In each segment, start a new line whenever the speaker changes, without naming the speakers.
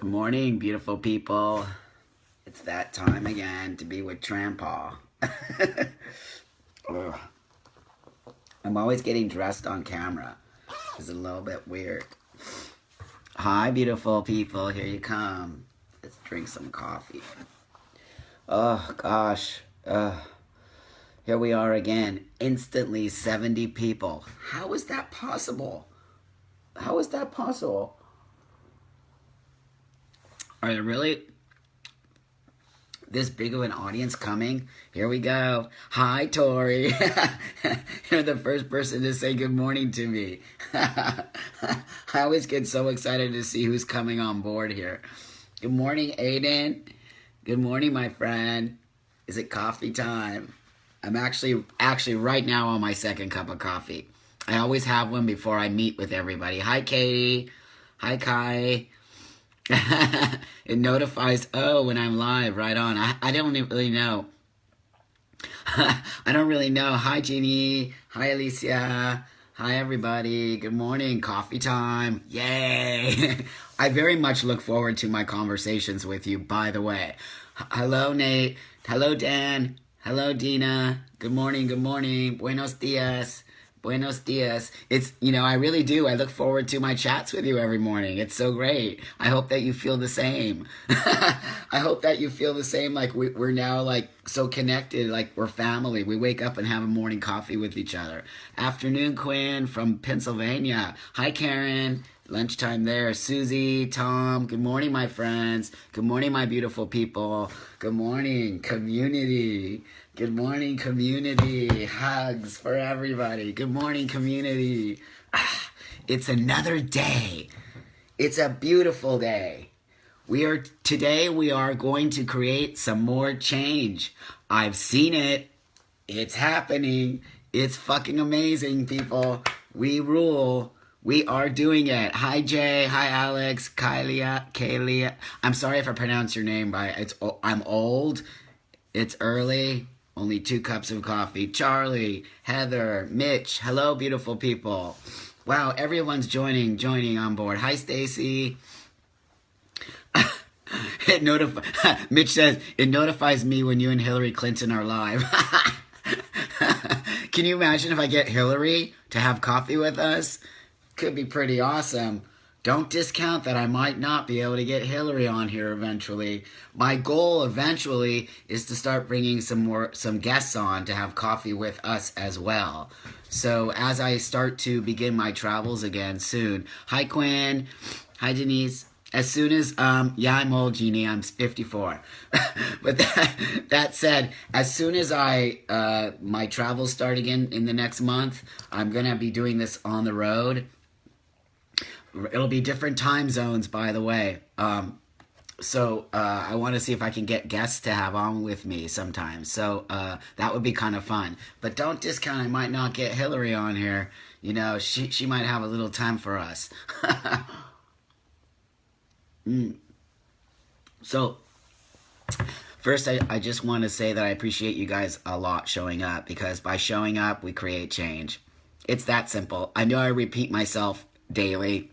Good morning, beautiful people. It's that time again to be with Trampa. I'm always getting dressed on camera. It's a little bit weird. Hi, beautiful people. Here you come. Let's drink some coffee. Oh, gosh. Here we are again. Instantly 70 people. How is that possible? How is that possible? Are there really this big of an audience coming? Here we go. Hi, Tori. You're the first person to say good morning to me. I always get so excited to see who's coming on board here. Good morning, Aiden. Good morning, my friend. Is it coffee time? I'm actually right now on my second cup of coffee. I always have one before I meet with everybody. Hi, Katie. Hi, Kai. It notifies, when I'm live, right on. I don't really know. I don't really know. Hi, Jeannie. Hi, Alicia. Hi, everybody. Good morning. Coffee time. Yay. I very much look forward to my conversations with you, by the way. Hello, Nate. Hello, Dan. Hello, Dina. Good morning. Good morning. Buenos dias. Buenos dias. I really do. I look forward to my chats with you every morning. It's so great. I hope that you feel the same. I hope that you feel the same. Like we're now like so connected, like we're family. We wake up and have a morning coffee with each other. Afternoon, Quinn from Pennsylvania. Hi, Karen. Lunchtime there. Susie, Tom. Good morning, my friends. Good morning, my beautiful people. Good morning, community. Good morning, community. Hugs for everybody. Good morning, community. It's another day. It's a beautiful day. Today we are going to create some more change. I've seen it. It's happening. It's fucking amazing, people. We rule. We are doing it. Hi, Jay. Hi, Alex. Kaylia. I'm sorry if I pronounce your name I'm old. It's early. Only 2 cups of coffee. Charlie, Heather, Mitch. Hello, beautiful people. Wow, everyone's joining on board. Hi, Stacy. Mitch says, it notifies me when you and Hillary Clinton are live. Can you imagine if I get Hillary to have coffee with us? Could be pretty awesome. Don't discount that I might not be able to get Hillary on here eventually. My goal eventually is to start bringing some guests on to have coffee with us as well. So as I start to begin my travels again soon. Hi, Quinn. Hi, Denise. As soon as, I'm old, Jeannie. I'm 54. But that said, as soon as my travels start again in the next month, I'm going to be doing this on the road. It'll be different time zones, by the way. So I want to see if I can get guests to have on with me sometime. So that would be kind of fun. But don't discount I might not get Hillary on here. You know, she might have a little time for us. So first, I just want to say that I appreciate you guys a lot showing up, because by showing up, we create change. It's that simple. I know I repeat myself daily.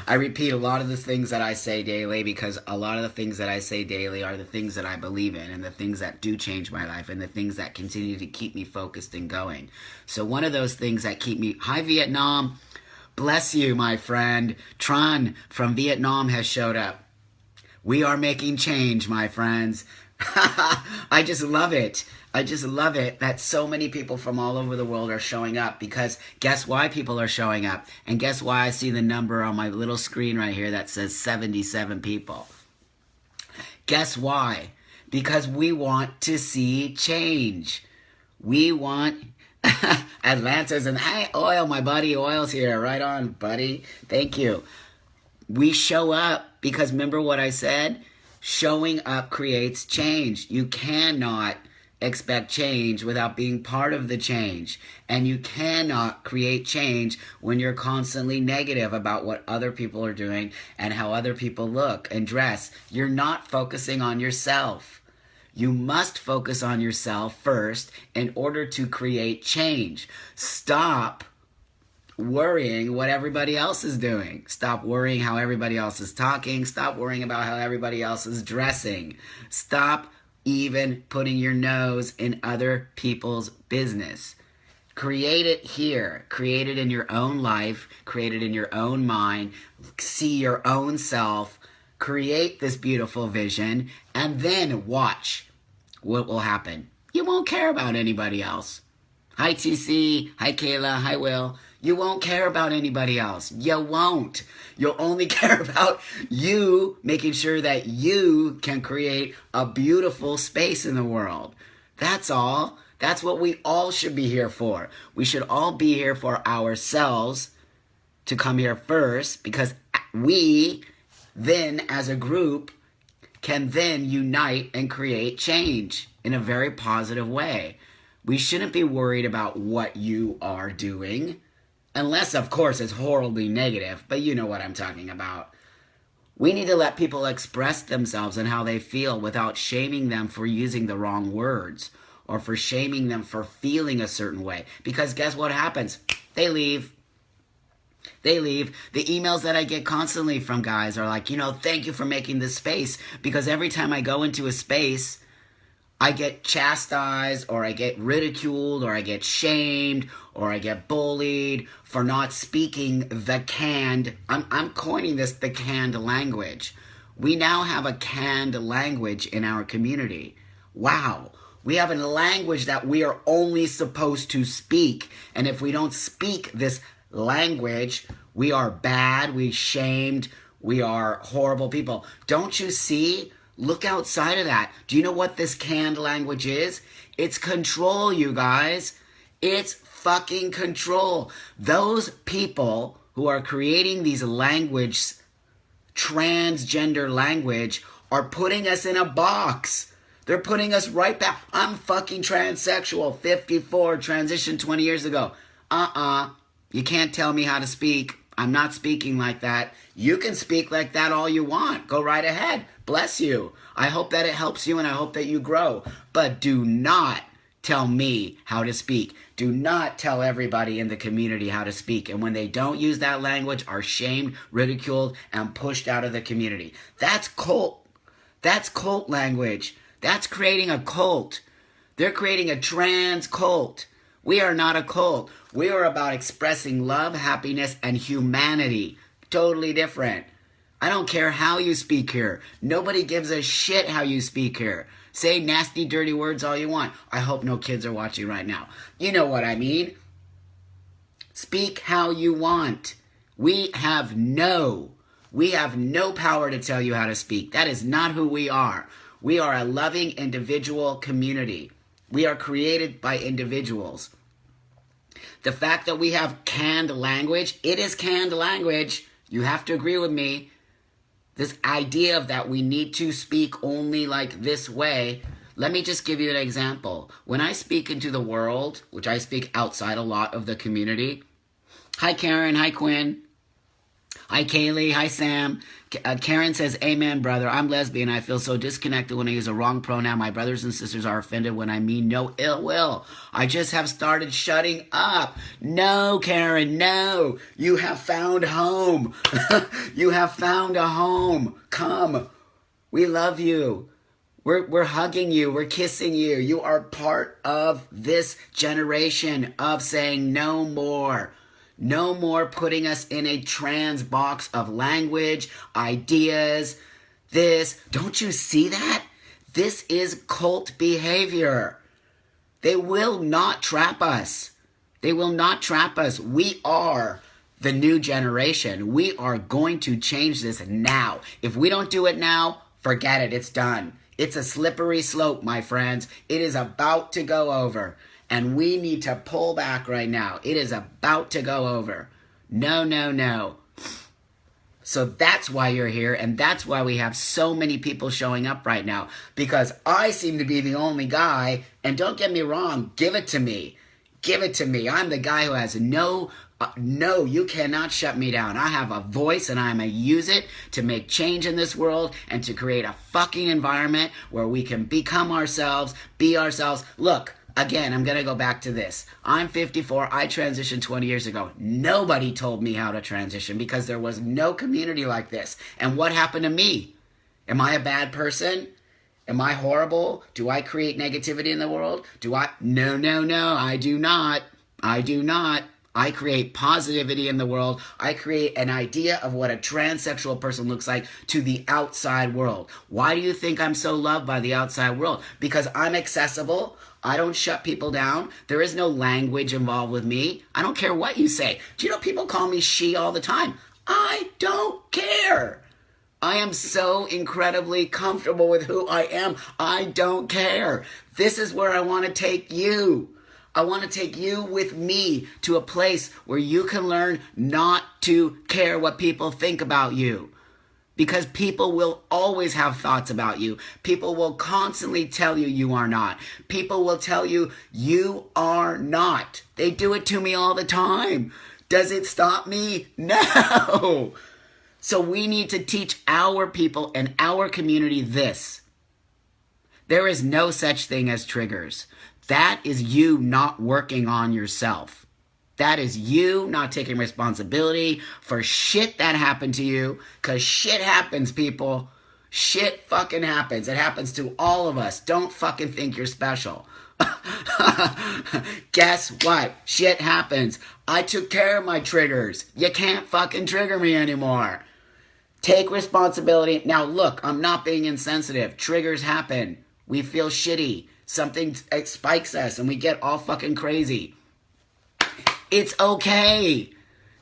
I repeat a lot of the things that I say daily, because a lot of the things that I say daily are the things that I believe in, and the things that do change my life, and the things that continue to keep me focused and going. So one of those things that keep me... Hi, Vietnam. Bless you, my friend. Tron from Vietnam has showed up. We are making change, my friends. I just love it. I just love it that so many people from all over the world are showing up, because guess why people are showing up? And guess why I see the number on my little screen right here that says 77 people? Guess why? Because we want to see change. We want... Atlanta's and hey, Oil, my buddy Oil's here. Right on, buddy. Thank you. We show up because remember what I said? Showing up creates change. You cannot expect change without being part of the change. And you cannot create change when you're constantly negative about what other people are doing and how other people look and dress. You're not focusing on yourself. You must focus on yourself first in order to create change. Stop worrying what everybody else is doing. Stop worrying how everybody else is talking. Stop worrying about how everybody else is dressing. Stop even putting your nose in other people's business. Create it here. Create it in your own life. Create it in your own mind. See your own self. Create this beautiful vision. And then watch what will happen. You won't care about anybody else. Hi, TC. Hi, Kayla. Hi, Will. You won't care about anybody else. You won't. You'll only care about you making sure that you can create a beautiful space in the world. That's all. That's what we all should be here for. We should all be here for ourselves, to come here first, because we then as a group can then unite and create change in a very positive way. We shouldn't be worried about what you are doing, unless of course it's horribly negative, but you know what I'm talking about. We need to let people express themselves and how they feel without shaming them for using the wrong words, or for shaming them for feeling a certain way. Because guess what happens? They leave. They leave. The emails that I get constantly from guys are like, thank you for making this space. Because every time I go into a space, I get chastised, or I get ridiculed, or I get shamed, or I get bullied for not speaking the canned, I'm coining this the canned language. We now have a canned language in our community. Wow. We have a language that we are only supposed to speak. And if we don't speak this language, we are bad, we shamed, we are horrible people. Don't you see? Look outside of that. Do you know what this canned language is? It's control, you guys. It's fucking control. Those people who are creating these language, transgender language, are putting us in a box. They're putting us right back. I'm fucking transsexual, 54, transitioned 20 years ago. You can't tell me how to speak. I'm not speaking like that. You can speak like that all you want. Go right ahead. Bless you. I hope that it helps you, and I hope that you grow. But do not tell me how to speak. Do not tell everybody in the community how to speak. And when they don't use that language, are shamed, ridiculed, and pushed out of the community. That's cult. That's cult language. That's creating a cult. They're creating a trans cult. We are not a cult. We are about expressing love, happiness, and humanity. Totally different. I don't care how you speak here. Nobody gives a shit how you speak here. Say nasty, dirty words all you want. I hope no kids are watching right now. You know what I mean. Speak how you want. We have no power to tell you how to speak. That is not who we are. We are a loving individual community. We are created by individuals. The fact that we have canned language, it is canned language. You have to agree with me. This idea of that we need to speak only like this way. Let me just give you an example. When I speak into the world, which I speak outside a lot of the community. Hi, Karen. Hi, Quinn. Hi, Kaylee. Hi, Sam. Karen says, amen, brother. I'm lesbian. I feel so disconnected when I use a wrong pronoun. My brothers and sisters are offended when I mean no ill will. I just have started shutting up. No, Karen, no. You have found home. You have found a home. Come. We love you. We're hugging you. We're kissing you. You are part of this generation of saying no more. No more putting us in a trans box of language, ideas, this. Don't you see that? This is cult behavior. They will not trap us. They will not trap us. We are the new generation. We are going to change this now. If we don't do it now, forget it. It's done. It's a slippery slope, my friends. It is about to go over. And we need to pull back right now. It is about to go over. No, no, no. So that's why you're here, and that's why we have so many people showing up right now. Because I seem to be the only guy, and don't get me wrong, give it to me. Give it to me. I'm the guy who has no, you cannot shut me down. I have a voice, and I'm going to use it to make change in this world and to create a fucking environment where we can become ourselves, be ourselves. Look, Again, I'm going to go back to this. I'm 54. I transitioned 20 years ago. Nobody told me how to transition because there was no community like this. And what happened to me? Am I a bad person? Am I horrible? Do I create negativity in the world? No, no, no, I do not. I do not. I create positivity in the world. I create an idea of what a transsexual person looks like to the outside world. Why do you think I'm so loved by the outside world? Because I'm accessible. I don't shut people down. There is no language involved with me. I don't care what you say. Do you know people call me she all the time? I don't care. I am so incredibly comfortable with who I am. I don't care. This is where I want to take you. I want to take you with me to a place where you can learn not to care what people think about you. Because people will always have thoughts about you. People will constantly tell you you are not. People will tell you you are not. They do it to me all the time. Does it stop me? No. So we need to teach our people and our community this. There is no such thing as triggers. That is you not working on yourself. That is you not taking responsibility for shit that happened to you. Because shit happens, people. Shit fucking happens. It happens to all of us. Don't fucking think you're special. Guess what? Shit happens. I took care of my triggers. You can't fucking trigger me anymore. Take responsibility. Now look, I'm not being insensitive. Triggers happen. We feel shitty. Something spikes us and we get all fucking crazy. It's okay.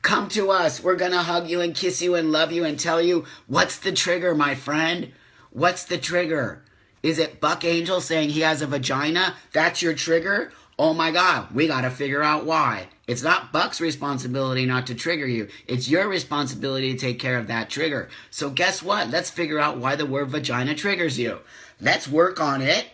Come to us. We're going to hug you and kiss you and love you and tell you, what's the trigger, my friend? What's the trigger? Is it Buck Angel saying he has a vagina? That's your trigger? Oh my God, we got to figure out why. It's not Buck's responsibility not to trigger you. It's your responsibility to take care of that trigger. So guess what? Let's figure out why the word vagina triggers you. Let's work on it.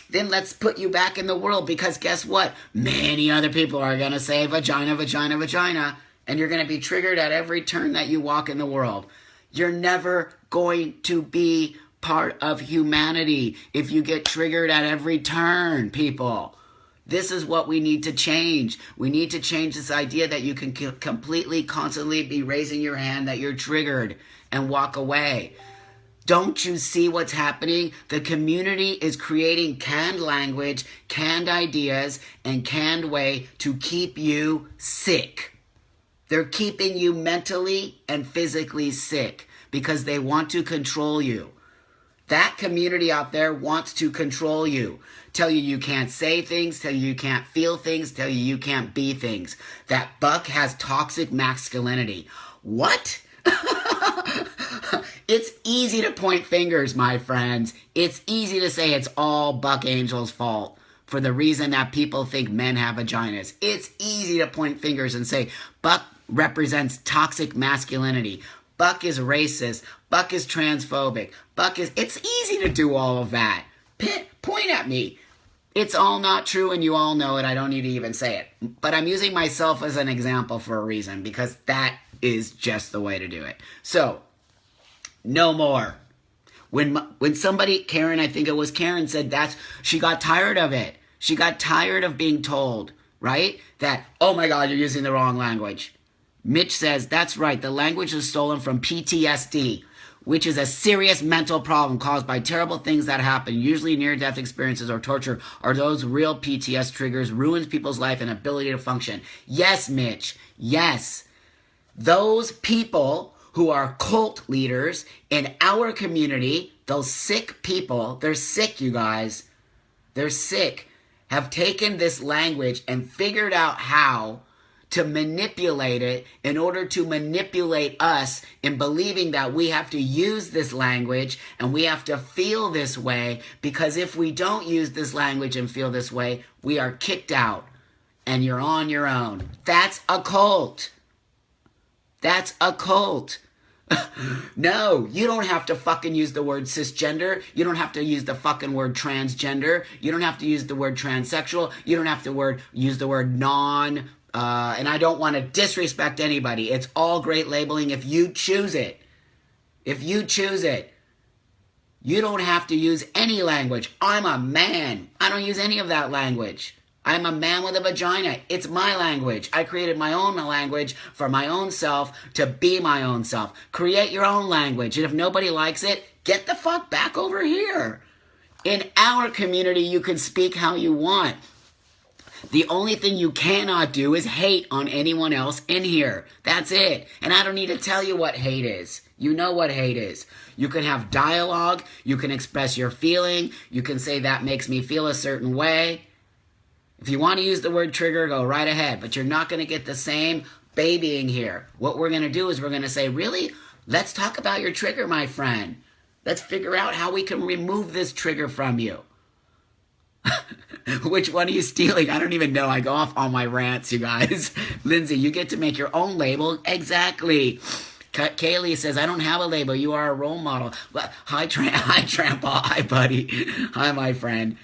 Then let's put you back in the world, because guess what? Many other people are going to say vagina, vagina, vagina, and you're going to be triggered at every turn that you walk in the world. You're never going to be part of humanity if you get triggered at every turn, people. This is what we need to change. We need to change this idea that you can completely, constantly be raising your hand that you're triggered and walk away. Don't you see what's happening? The community is creating canned language, canned ideas, and canned way to keep you sick. They're keeping you mentally and physically sick because they want to control you. That community out there wants to control you. Tell you can't say things, tell you can't feel things, tell you can't be things. That Buck has toxic masculinity. What? It's easy to point fingers, my friends. It's easy to say it's all Buck Angel's fault for the reason that people think men have vaginas. It's easy to point fingers and say Buck represents toxic masculinity. Buck is racist. Buck is transphobic. It's easy to do all of that. Point at me. It's all not true and you all know it. I don't need to even say it. But I'm using myself as an example for a reason, because that is just the way to do it. So, no more. When somebody, Karen, I think it was Karen, said that she got tired of it. She got tired of being told, right? That, oh my God, you're using the wrong language. Mitch says, that's right. The language is stolen from PTSD, which is a serious mental problem caused by terrible things that happen, usually near-death experiences or torture, or those real PTS triggers, ruins people's life and ability to function. Yes, Mitch. Yes. Those people who are cult leaders in our community, those sick people, they're sick, you guys. They're sick, have taken this language and figured out how to manipulate it in order to manipulate us in believing that we have to use this language and we have to feel this way, because if we don't use this language and feel this way, we are kicked out and you're on your own. That's a cult. That's a cult. No, you don't have to fucking use the word cisgender. You don't have to use the fucking word transgender. You don't have to use the word transsexual. You don't have to use the word and I don't want to disrespect anybody. It's all great labeling if you choose it. If you choose it. You don't have to use any language. I'm a man. I don't use any of that language. I'm a man with a vagina. It's my language. I created my own language for my own self to be my own self. Create your own language. And if nobody likes it, get the fuck back over here. In our community, you can speak how you want. The only thing you cannot do is hate on anyone else in here. That's it. And I don't need to tell you what hate is. You know what hate is. You can have dialogue. You can express your feeling. You can say that makes me feel a certain way. If you want to use the word trigger, go right ahead. But you're not going to get the same babying here. What we're going to do is we're going to say, really? Let's talk about your trigger, my friend. Let's figure out how we can remove this trigger from you. Which one are you stealing? I don't even know. I go off on my rants, you guys. Lindsay, you get to make your own label. Exactly. Kaylee says, I don't have a label. You are a role model. Hi, Trampa. Hi, buddy. Hi, my friend.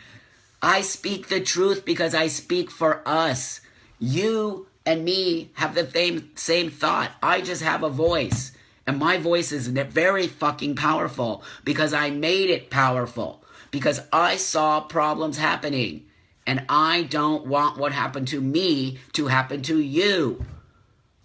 I speak the truth because I speak for us. You and me have the same thought. I just have a voice. And my voice is very fucking powerful because I made it powerful. Because I saw problems happening. And I don't want what happened to me to happen to you.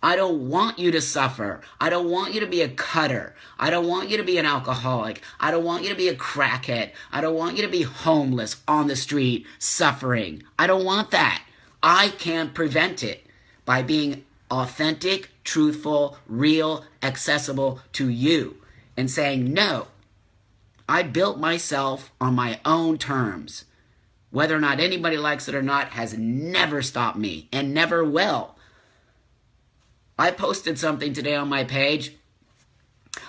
I don't want you to suffer. I don't want you to be a cutter. I don't want you to be an alcoholic. I don't want you to be a crackhead. I don't want you to be homeless on the street suffering. I don't want that. I can prevent it by being authentic, truthful, real, accessible to you and saying, no, I built myself on my own terms. Whether or not anybody likes it or not has never stopped me and never will. I posted something today on my page.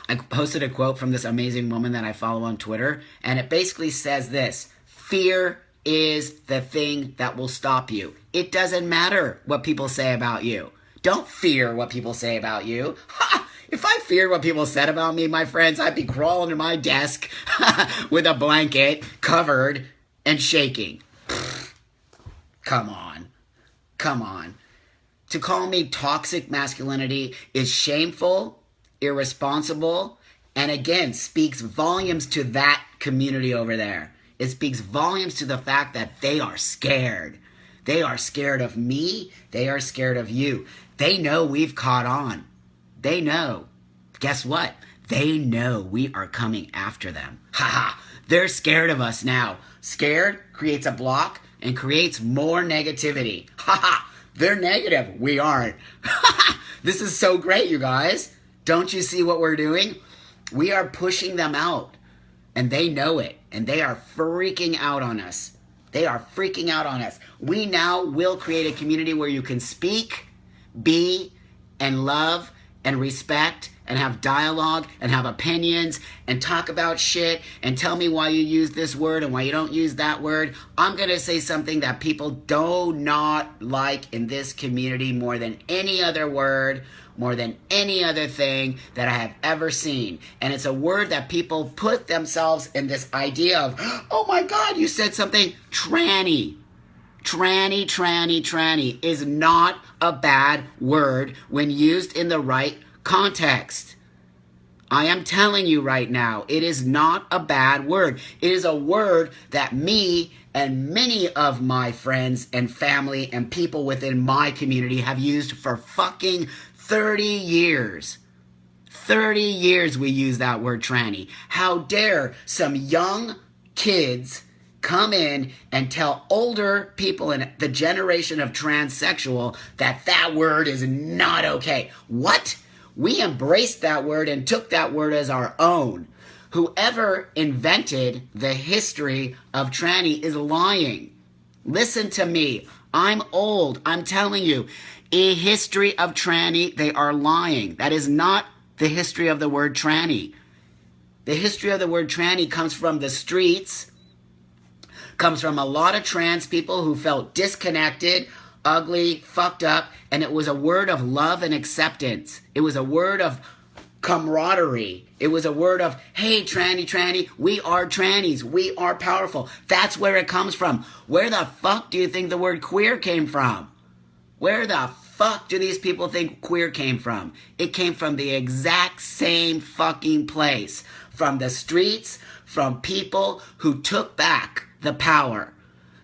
I posted a quote from this amazing woman that I follow on Twitter, and it basically says this: fear is the thing that will stop you. It doesn't matter what people say about you. Don't fear what people say about you. Ha! If I feared what people said about me, my friends, I'd be crawling to my desk with a blanket, covered and shaking. Come on. Come on. To call me toxic masculinity is shameful, irresponsible, and again, speaks volumes to that community over there. It speaks volumes to the fact that they are scared. They are scared of me. They are scared of you. They know we've caught on. They know. Guess what? They know we are coming after them. Ha ha. They're scared of us now. Scared creates a block and creates more negativity. Ha ha. They're negative. We aren't. This is so great, you guys. Don't you see what we're doing? We are pushing them out. And they know it. And they are freaking out on us. They are freaking out on us. We now will create a community where you can speak, be, and love, and respect, and have dialogue, and have opinions, and talk about shit, and tell me why you use this word and why you don't use that word. I'm going to say something that people do not like in this community more than any other word, more than any other thing that I have ever seen. And it's a word that people put themselves in this idea of, oh my God, you said something, tranny. Tranny, tranny, tranny is not a bad word when used in the right context. I am telling you right now, it is not a bad word. It is a word that me and many of my friends and family and people within my community have used for fucking 30 years. 30 years we use that word tranny. How dare some young kids come in and tell older people in the generation of transsexual that that word is not okay. What? We embraced that word and took that word as our own. Whoever invented the history of tranny is lying. Listen to me. I'm old. I'm telling you. A history of tranny, they are lying. That is not the history of the word tranny. The history of the word tranny comes from the streets, comes from a lot of trans people who felt disconnected, ugly, fucked up, and it was a word of love and acceptance. It was a word of camaraderie. It was a word of, hey, tranny, we are trannies. We are powerful. That's where it comes from. Where the fuck do you think the word queer came from? Where the fuck do these people think queer came from? It came from the exact same fucking place. From the streets, from people who took back the power.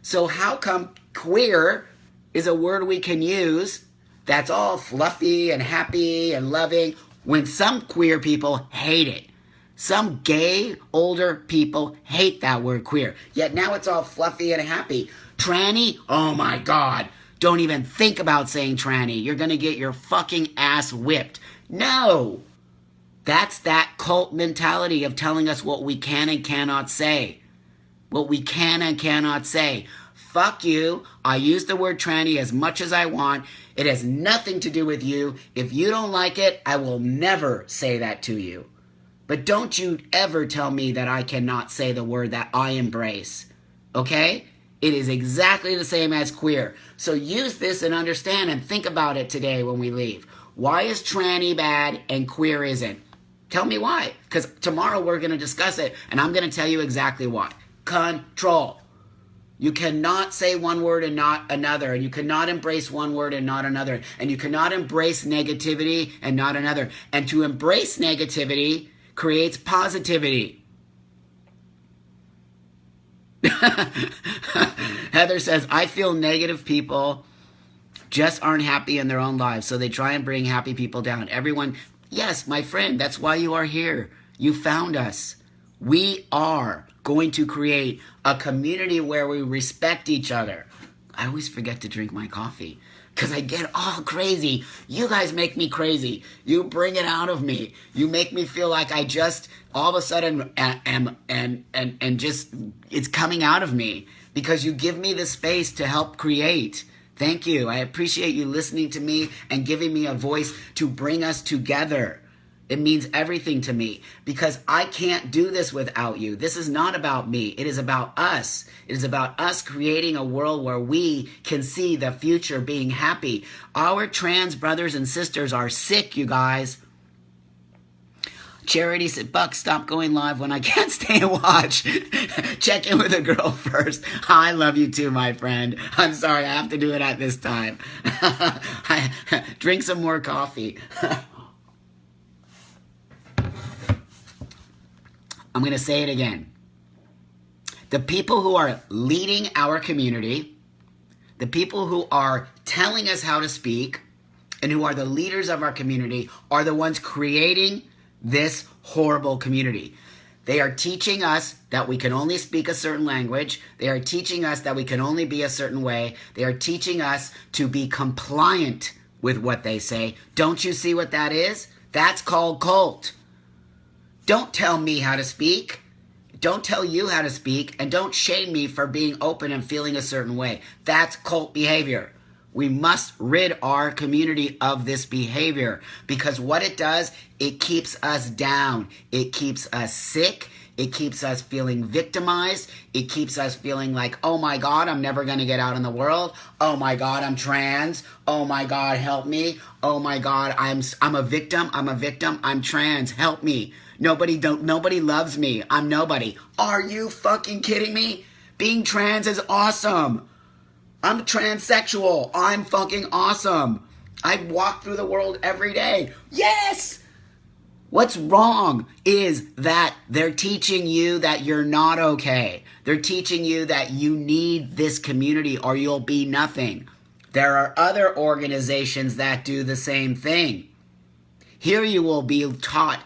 So how come queer is a word we can use that's all fluffy and happy and loving when some queer people hate it? Some gay, older people hate that word queer. Yet now it's all fluffy and happy. Tranny? Oh my God. Don't even think about saying tranny. You're going to get your fucking ass whipped. No. That's that cult mentality of telling us what we can and cannot say. What we can and cannot say. Fuck you. I use the word tranny as much as I want. It has nothing to do with you. If you don't like it, I will never say that to you. But don't you ever tell me that I cannot say the word that I embrace. Okay? It is exactly the same as queer. So use this and understand and think about it today when we leave. Why is tranny bad and queer isn't? Tell me why. Because tomorrow we're going to discuss it and I'm going to tell you exactly why. Control. You cannot say one word and not another. And you cannot embrace one word and not another. And you cannot embrace negativity and not another. And to embrace negativity creates positivity. Heather says, I feel negative people just aren't happy in their own lives, so they try and bring happy people down. Everyone, yes, my friend, that's why you are here. You found us. We are going to create a community where we respect each other. I always forget to drink my coffee because I get all crazy. You guys make me crazy. You bring it out of me. You make me feel like I just all of a sudden am and just it's coming out of me because you give me the space to help create. Thank you. I appreciate you listening to me and giving me a voice to bring us together. It means everything to me because I can't do this without you. This is not about me. It is about us. It is about us creating a world where we can see the future being happy. Our trans brothers and sisters are sick, you guys. Charity said, Buck, stop going live when I can't stay and watch. Check in with a girl first. I love you too, my friend. I'm sorry, I have to do it at this time. Drink some more coffee. I'm going to say it again. The people who are leading our community, the people who are telling us how to speak, and who are the leaders of our community are the ones creating this horrible community. They are teaching us that we can only speak a certain language. They are teaching us that we can only be a certain way. They are teaching us to be compliant with what they say. Don't you see what that is? That's called cult. Don't tell me how to speak. Don't tell you how to speak. And don't shame me for being open and feeling a certain way. That's cult behavior. We must rid our community of this behavior because what it does, it keeps us down. It keeps us sick. It keeps us feeling victimized. It keeps us feeling like, oh my God, I'm never going to get out in the world. Oh my God, I'm trans. Oh my God, help me. Oh my God, I'm a victim. I'm a victim. I'm trans. Help me. Nobody loves me. I'm nobody. Are you fucking kidding me? Being trans is awesome. I'm transsexual. I'm fucking awesome. I walk through the world every day. Yes! What's wrong is that they're teaching you that you're not okay. They're teaching you that you need this community or you'll be nothing. There are other organizations that do the same thing. Here you will be taught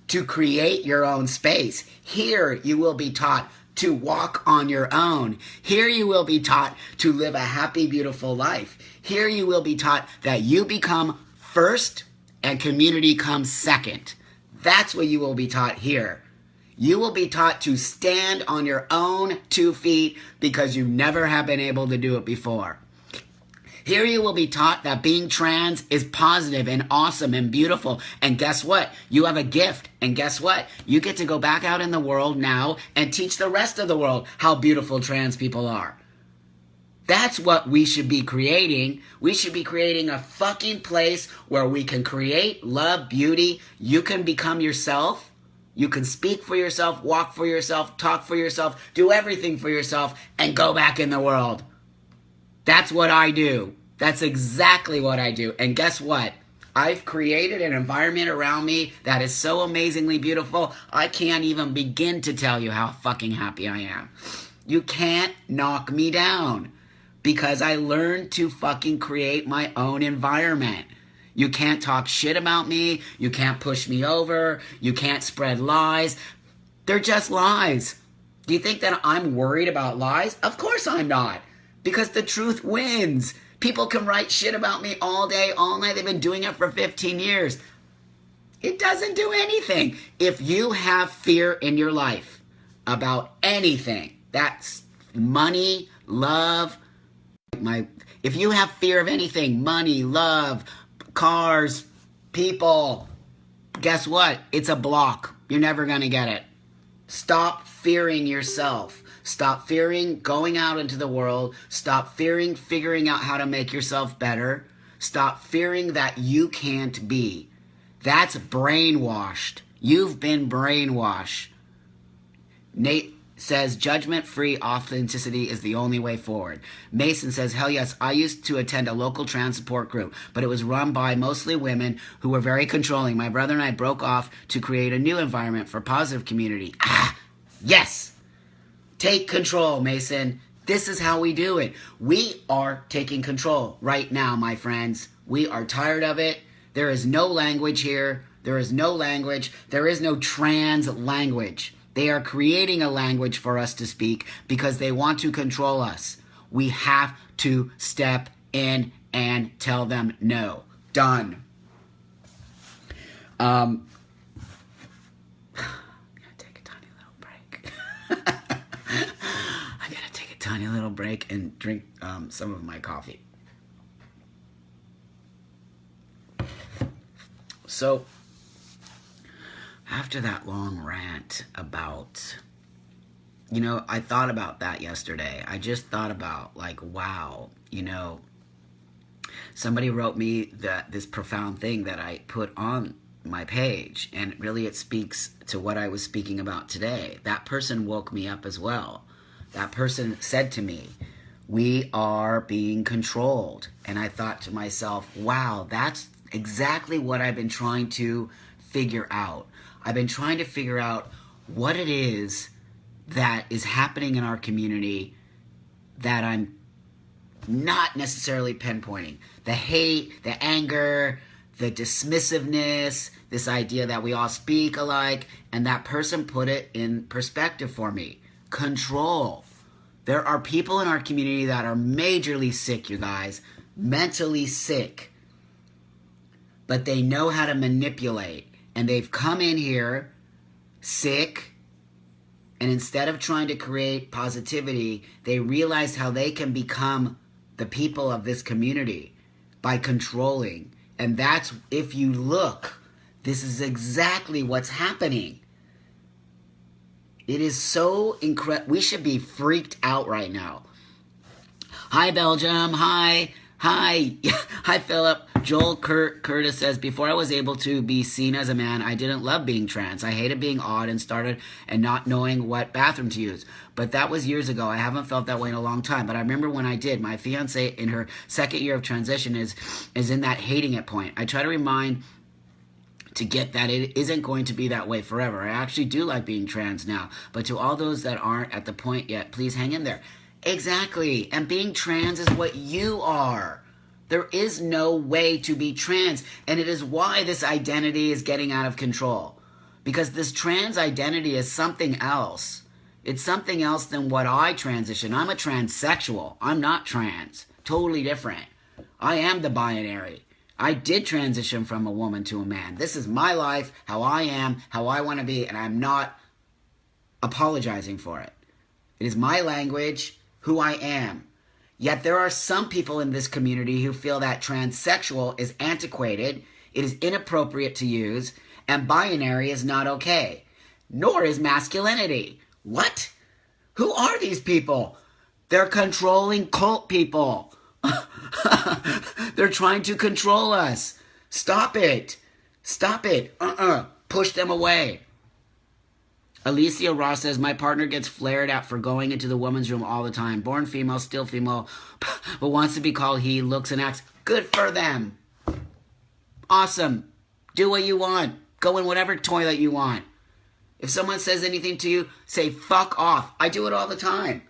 to create your own space. Here you will be taught to walk on your own. Here you will be taught to live a happy, beautiful life. Here you will be taught that you become first and community comes second. That's what you will be taught here. You will be taught to stand on your own 2 feet because you never have been able to do it before. Here you will be taught that being trans is positive and awesome and beautiful. And guess what? You have a gift. And guess what? You get to go back out in the world now and teach the rest of the world how beautiful trans people are. That's what we should be creating. We should be creating a fucking place where we can create love, beauty. You can become yourself. You can speak for yourself, walk for yourself, talk for yourself, do everything for yourself, and go back in the world. That's what I do. That's exactly what I do. And guess what? I've created an environment around me that is so amazingly beautiful, I can't even begin to tell you how fucking happy I am. You can't knock me down because I learned to fucking create my own environment. You can't talk shit about me. You can't push me over. You can't spread lies. They're just lies. Do you think that I'm worried about lies? Of course I'm not. Because the truth wins. People can write shit about me all day, all night. They've been doing it for 15 years. It doesn't do anything. If you have fear in your life about anything, that's money, love, if you have fear of anything, money, love, cars, people, guess what? It's a block. You're never going to get it. Stop fearing yourself. Stop fearing going out into the world. Stop fearing figuring out how to make yourself better. Stop fearing that you can't be. That's brainwashed. You've been brainwashed. Nate says judgment-free authenticity is the only way forward. Mason says, hell yes, I used to attend a local trans support group, but it was run by mostly women who were very controlling. My brother and I broke off to create a new environment for positive community. Yes! Take control, Mason. This is how we do it. We are taking control right now, my friends. We are tired of it. There is no language here. There is no language. There is no trans language. They are creating a language for us to speak because they want to control us. We have to step in and tell them no. Done. I'm gonna take a tiny little break. I gotta take a tiny little break and drink some of my coffee. So, after that long rant about, I thought about that yesterday. I just thought about, like, wow, somebody wrote me this profound thing that I put on my page, and really it speaks to what I was speaking about today. That person woke me up as well. That person said to me, we are being controlled. And I thought to myself, wow, that's exactly what I've been trying to figure out. I've been trying to figure out what it is that is happening in our community that I'm not necessarily pinpointing. The hate, the anger, the dismissiveness, this idea that we all speak alike, and that person put it in perspective for me. Control. There are people in our community that are majorly sick, you guys, mentally sick, but they know how to manipulate. And they've come in here sick, and instead of trying to create positivity, they realized how they can become the people of this community by controlling. And that's, if you look, this is exactly what's happening. It is so incredible. We should be freaked out right now. Hi, Belgium. Hi. Hi, Philip. Joel Curtis says, before I was able to be seen as a man, I didn't love being trans. I hated being odd and started and not knowing what bathroom to use. But that was years ago. I haven't felt that way in a long time. But I remember when I did. My fiance in her second year of transition is in that hating it point. I try to remind to get that it isn't going to be that way forever. I actually do like being trans now. But to all those that aren't at the point yet, please hang in there. Exactly. And being trans is what you are. There is no way to be trans. And it is why this identity is getting out of control. Because this trans identity is something else. It's something else than what I transition. I'm a transsexual. I'm not trans. Totally different. I am the binary. I did transition from a woman to a man. This is my life, how I am, how I want to be, and I'm not apologizing for it. It is my language, who I am. Yet there are some people in this community who feel that transsexual is antiquated, it is inappropriate to use, and binary is not okay. Nor is masculinity. What? Who are these people? They're controlling cult people. They're trying to control us. Stop it. Stop it. Push them away. Alicia Ross says, my partner gets flared at for going into the woman's room all the time. Born female, still female, but wants to be called he, looks and acts. Good for them. Awesome. Do what you want. Go in whatever toilet you want. If someone says anything to you, say fuck off. I do it all the time.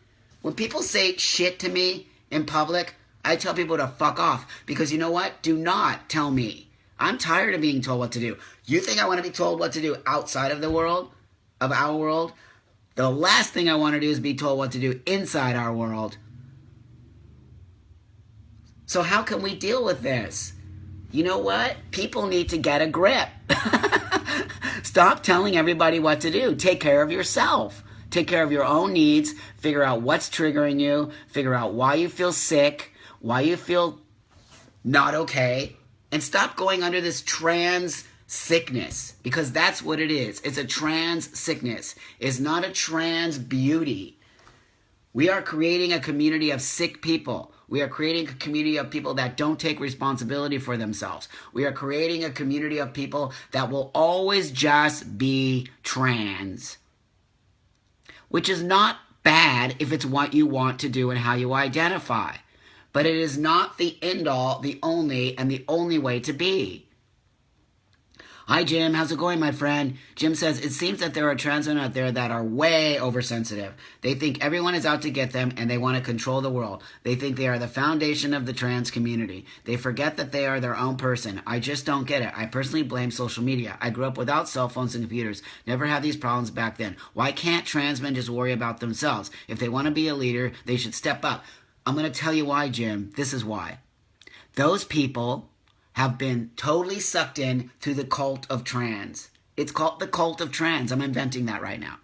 When people say shit to me in public, I tell people to fuck off. Because you know what? Do not tell me. I'm tired of being told what to do. You think I want to be told what to do outside of the world? Of our world? The last thing I want to do is be told what to do inside our world. So how can we deal with this? You know what? People need to get a grip. Stop telling everybody what to do. Take care of yourself. Take care of your own needs. Figure out what's triggering you. Figure out why you feel sick. Why you feel not okay. And stop going under this trans sickness. Because that's what it is. It's a trans sickness. It's not a trans beauty. We are creating a community of sick people. We are creating a community of people that don't take responsibility for themselves. We are creating a community of people that will always just be trans. Which is not bad if it's what you want to do and how you identify. But it is not the end all, the only, and the only way to be. Hi, Jim. How's it going, my friend? Jim says, it seems that there are trans women out there that are way oversensitive. They think everyone is out to get them, and they want to control the world. They think they are the foundation of the trans community. They forget that they are their own person. I just don't get it. I personally blame social media. I grew up without cell phones and computers. Never had these problems back then. Why can't trans men just worry about themselves? If they want to be a leader, they should step up. I'm going to tell you why, Jim. This is why. Those people have been totally sucked in through the cult of trans. It's called the cult of trans. I'm inventing that right now.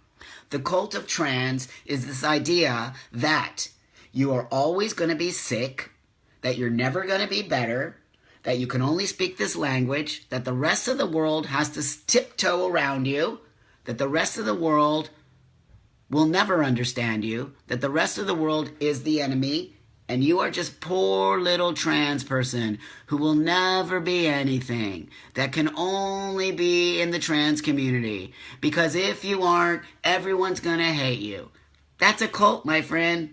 The cult of trans is this idea that you are always going to be sick, that you're never going to be better, that you can only speak this language, that the rest of the world has to tiptoe around you, that the rest of the world will never understand you, that the rest of the world is the enemy, and you are just poor little trans person who will never be anything, that can only be in the trans community. Because if you aren't, everyone's going to hate you. That's a cult, my friend.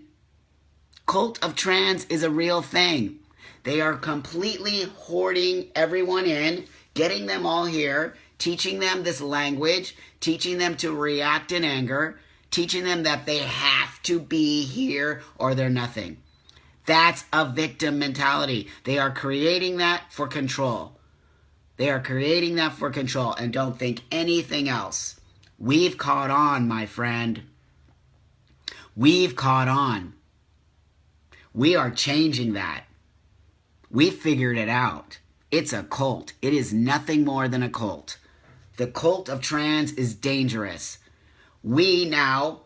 Cult of trans is a real thing. They are completely hoarding everyone in, getting them all here, teaching them this language, teaching them to react in anger, teaching them that they have to be here or they're nothing. That's a victim mentality. They are creating that for control. They are creating that for control and don't think anything else. We've caught on, my friend. We've caught on. We are changing that. We figured it out. It's a cult. It is nothing more than a cult. The cult of trans is dangerous. We now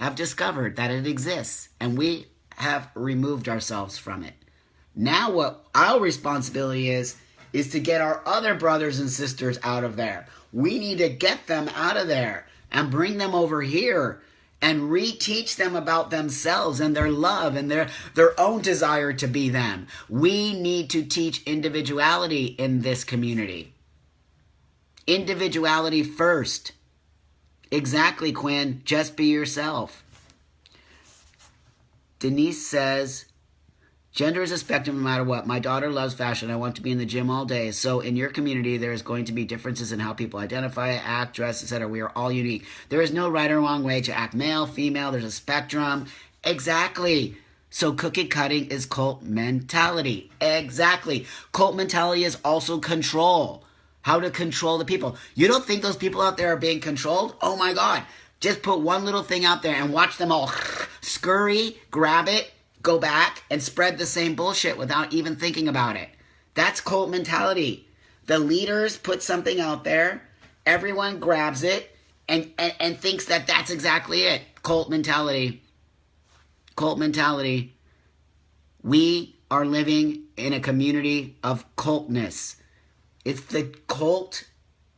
have discovered that it exists, and we have removed ourselves from it. Now what our responsibility is to get our other brothers and sisters out of there. We need to get them out of there and bring them over here and reteach them about themselves and their love and their own desire to be them. We need to teach individuality in this community. Individuality first. Exactly, Quinn. Just be yourself. Denise says, gender is a spectrum no matter what. My daughter loves fashion. I want to be in the gym all day. So in your community, there is going to be differences in how people identify, act, dress, etc. We are all unique. There is no right or wrong way to act male, female. There's a spectrum. Exactly. So cookie cutting is cult mentality. Exactly. Cult mentality is also control. How to control the people. You don't think those people out there are being controlled? Oh my God. Just put one little thing out there and watch them all scurry, grab it, go back, and spread the same bullshit without even thinking about it. That's cult mentality. The leaders put something out there, everyone grabs it, and thinks that that's exactly it. Cult mentality. Cult mentality. We are living in a community of cultness. It's the cult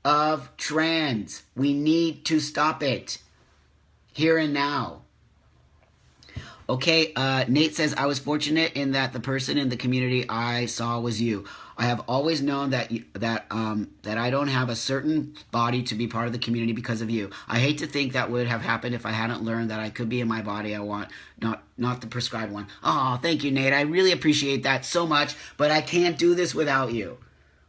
of trans. We need to stop it. Here and now. Okay, Nate says, I was fortunate in that the person in the community I saw was you. I have always known that that I don't have a certain body to be part of the community because of you. I hate to think that would have happened if I hadn't learned that I could be in my body I want, not the prescribed one. Oh, thank you, Nate. I really appreciate that so much, but I can't do this without you.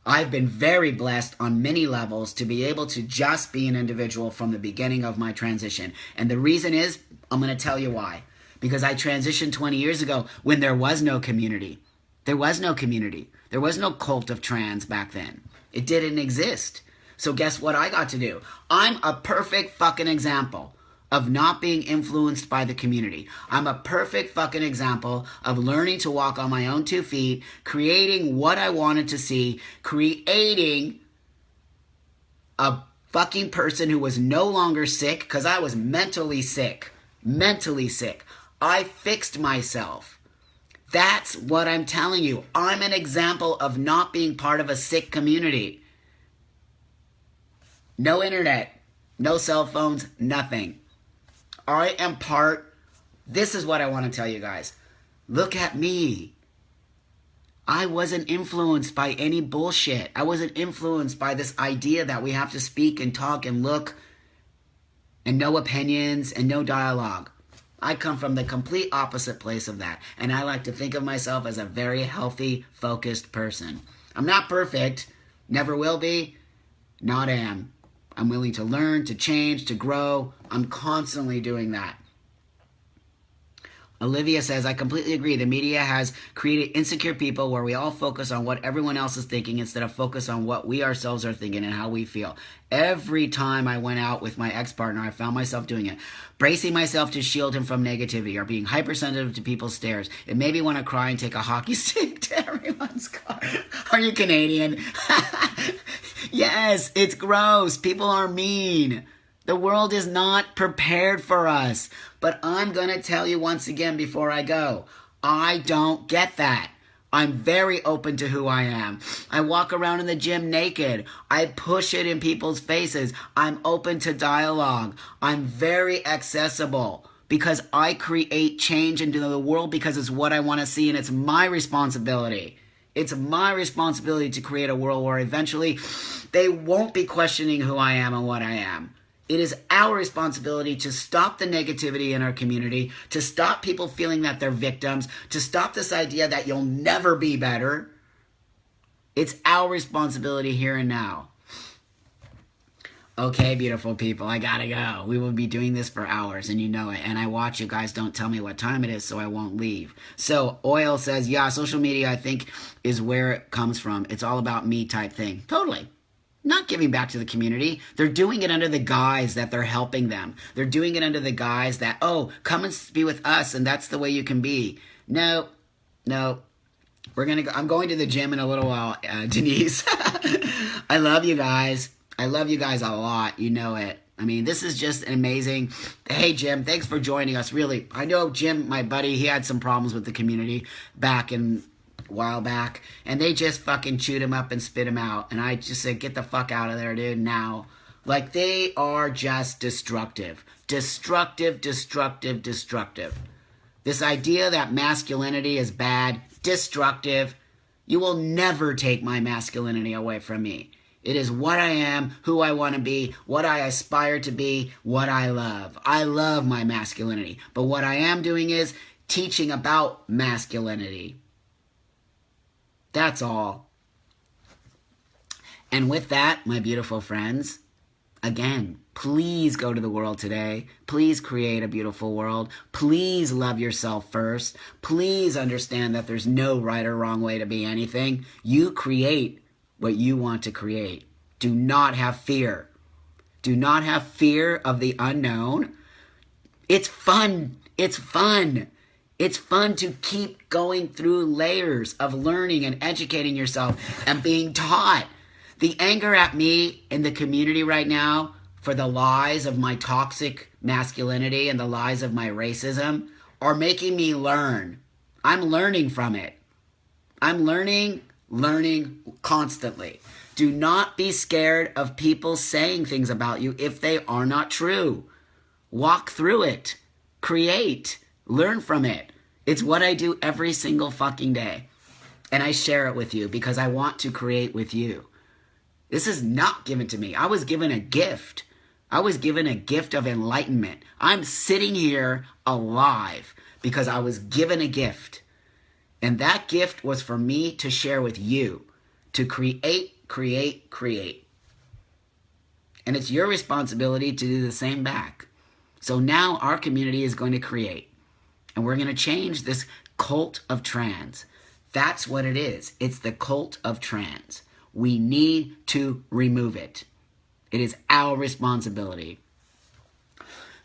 I've been very blessed on many levels to be able to just be an individual from the beginning of my transition. And the reason is, I'm going to tell you why. Because I transitioned 20 years ago when there was no community. There was no community. There was no cult of trans back then. It didn't exist. So guess what I got to do? I'm a perfect fucking example of not being influenced by the community. I'm a perfect fucking example of learning to walk on my own 2 feet, creating what I wanted to see, creating a fucking person who was no longer sick, because I was mentally sick. Mentally sick. I fixed myself. That's what I'm telling you. I'm an example of not being part of a sick community. No internet, no cell phones, nothing. I am part. This is what I want to tell you guys. Look at me. I wasn't influenced by any bullshit. I wasn't influenced by this idea that we have to speak and talk and look and no opinions and no dialogue. I come from the complete opposite place of that. And I like to think of myself as a very healthy, focused person. I'm not perfect. Never will be. Not am. I'm willing to learn, to change, to grow. I'm constantly doing that. Olivia says, I completely agree. The media has created insecure people where we all focus on what everyone else is thinking instead of focus on what we ourselves are thinking and how we feel. Every time I went out with my ex-partner, I found myself doing it. Bracing myself to shield him from negativity or being hypersensitive to people's stares. It made me want to cry and take a hockey stick to everyone's car. Are you Canadian? Yes, it's gross. People are mean. The world is not prepared for us. But I'm going to tell you once again before I go, I don't get that. I'm very open to who I am. I walk around in the gym naked. I push it in people's faces. I'm open to dialogue. I'm very accessible because I create change into the world because it's what I want to see and it's my responsibility. It's my responsibility to create a world where eventually they won't be questioning who I am and what I am. It is our responsibility to stop the negativity in our community, to stop people feeling that they're victims, to stop this idea that you'll never be better. It's our responsibility here and now. Okay, beautiful people, I gotta go. We will be doing this for hours, and you know it. And I watch you guys. Don't tell me what time it is, so I won't leave. So, Oil says, yeah, social media, I think, is where it comes from. It's all about me type thing. Totally. Not giving back to the community. They're doing it under the guise that they're helping them. They're doing it under the guise that, oh, come and be with us, and that's the way you can be. No. We're gonna go. I'm going to the gym in a little while, Denise. I love you guys. I love you guys a lot. You know it. I mean, this is just amazing. Hey, Jim, thanks for joining us. Really, I know Jim, my buddy, he had some problems with the community back in while back, and they just fucking chewed him up and spit him out, and I just said, get the fuck out of there, dude, now. Like, they are just destructive. Destructive. This idea that masculinity is bad, destructive. You will never take my masculinity away from me. It is what I am, who I want to be, what I aspire to be, what I love. I love my masculinity, but what I am doing is teaching about masculinity. That's all. And with that, my beautiful friends, again, please go to the world today. Please create a beautiful world. Please love yourself first. Please understand that there's no right or wrong way to be anything. You create what you want to create. Do not have fear. Do not have fear of the unknown. It's fun. It's fun. It's fun to keep going through layers of learning and educating yourself and being taught. The anger at me in the community right now for the lies of my toxic masculinity and the lies of my racism are making me learn. I'm learning from it. I'm learning constantly. Do not be scared of people saying things about you if they are not true. Walk through it. Create. Learn from it. It's what I do every single fucking day. And I share it with you because I want to create with you. This is not given to me. I was given a gift. I was given a gift of enlightenment. I'm sitting here alive because I was given a gift. And that gift was for me to share with you, to create, create, create. And it's your responsibility to do the same back. So now our community is going to create. And we're going to change this cult of trans. That's what it is. It's the cult of trans. We need to remove it. It is our responsibility.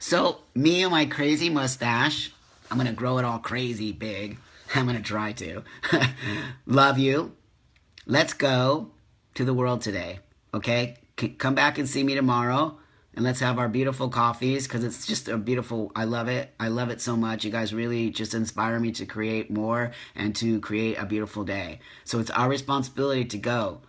So me and my crazy mustache, I'm going to grow it all crazy big. I'm going to try to. Love you. Let's go to the world today. Okay? Come back and see me tomorrow. And let's have our beautiful coffees because it's just a beautiful, I love it. I love it so much. You guys really just inspire me to create more and to create a beautiful day. So it's our responsibility to go.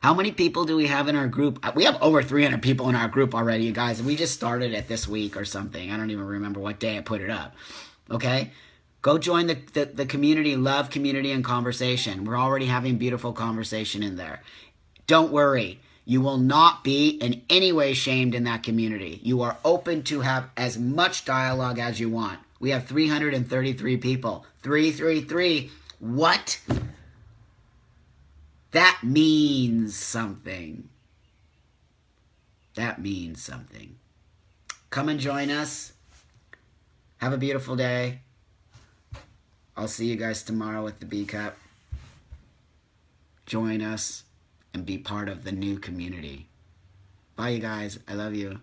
How many people do we have in our group? We have over 300 people in our group already, you guys. We just started it this week or something. I don't even remember what day I put it up. Okay? Go join the community, love, community, and conversation. We're already having beautiful conversation in there. Don't worry. You will not be in any way shamed in that community. You are open to have as much dialogue as you want. We have 333 people. 333. What? That means something. That means something. Come and join us. Have a beautiful day. I'll see you guys tomorrow with the B Cup. Join us and be part of the new community. Bye, you guys. I love you.